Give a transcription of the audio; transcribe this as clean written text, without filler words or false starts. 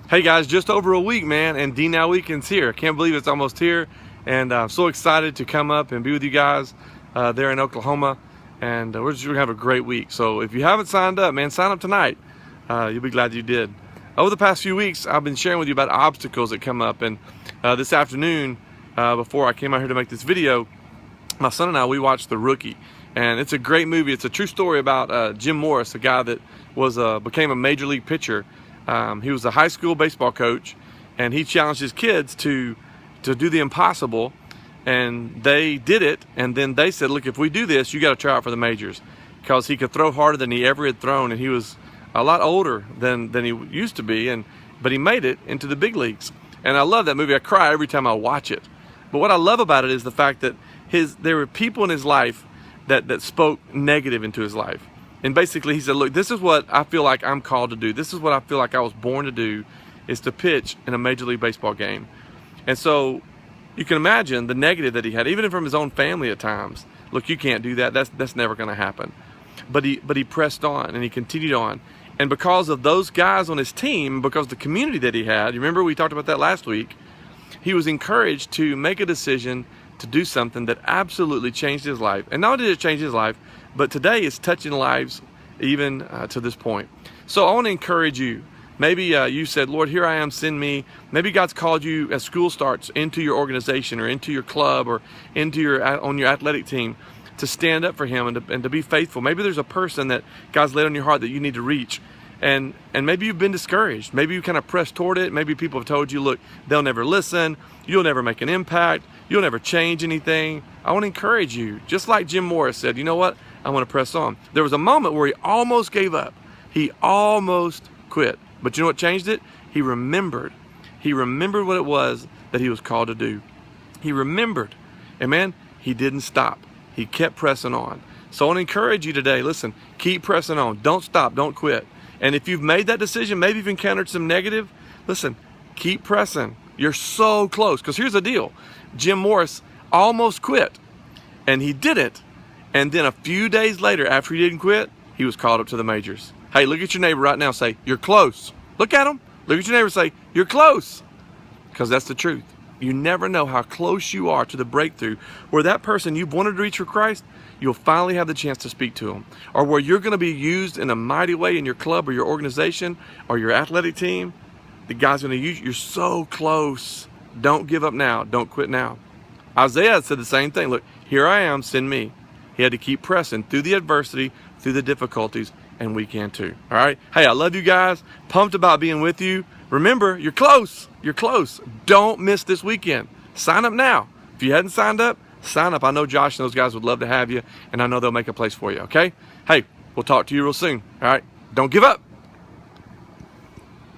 Hey guys, just over a week, man, and D-Now Weekend's here. I can't believe it's almost here, and I'm so excited to come up and be with you guys there in Oklahoma, and we're just gonna have a great week. So if you haven't signed up, man, sign up tonight. You'll be glad you did. Over the past few weeks, I've been sharing with you about obstacles that come up, and this afternoon, before I came out here to make this video, my son and I, we watched The Rookie, and it's a great movie. It's a true story about Jim Morris, a guy that became a major league pitcher. He was a high school baseball coach, and he challenged his kids to do the impossible, and they did it. And then they said, look, if we do this, you got to try out for the majors, because he could throw harder than he ever had thrown, and he was a lot older than he used to be, but he made it into the big leagues. And I love that movie. I cry every time I watch it. But what I love about it is the fact that there were people in his life that spoke negative into his life. And basically he said, look, this is what I feel like I'm called to do. This is what I feel like I was born to do, is to pitch in a Major League Baseball game. And so you can imagine the negative that he had, even from his own family at times. Look, you can't do that. That's never going to happen. But he pressed on, and he continued on. And because of those guys on his team, because of the community that he had, you remember we talked about that last week, he was encouraged to make a decision to do something that absolutely changed his life. And not only did it change his life, but today it's touching lives even to this point. So I want to encourage you. Maybe you said, Lord, here I am, send me. Maybe God's called you as school starts into your organization or into your club or into on your athletic team to stand up for Him and to be faithful. Maybe there's a person that God's laid on your heart that you need to reach. And maybe you've been discouraged. Maybe you kind of pressed toward it. Maybe people have told you, look, they'll never listen. You'll never make an impact. You'll never change anything. I want to encourage you. Just like Jim Morris said, you know what? I want to press on. There was a moment where he almost gave up. He almost quit. But you know what changed it? He remembered. He remembered what it was that he was called to do. He remembered. And man, he didn't stop. He kept pressing on. So I want to encourage you today. Listen, keep pressing on. Don't stop. Don't quit. And if you've made that decision, maybe you've encountered some negative, listen, keep pressing. You're so close. Because here's the deal. Jim Morris almost quit. And he didn't. And then a few days later, after he didn't quit, he was called up to the majors. Hey, look at your neighbor right now. Say, you're close. Look at him. Look at your neighbor. Say, you're close. Because that's the truth. You never know how close you are to the breakthrough where that person you've wanted to reach for Christ, you'll finally have the chance to speak to them. Or where you're going to be used in a mighty way in your club or your organization or your athletic team. The God's going to use you. You're so close. Don't give up now. Don't quit now. Isaiah said the same thing. Look, here I am, send me. He had to keep pressing through the adversity, through the difficulties, and we can too. All right? Hey, I love you guys. Pumped about being with you. Remember, you're close. You're close. Don't miss this weekend. Sign up now. If you hadn't signed up, sign up. I know Josh and those guys would love to have you, and I know they'll make a place for you, okay? Hey, we'll talk to you real soon. All right? Don't give up.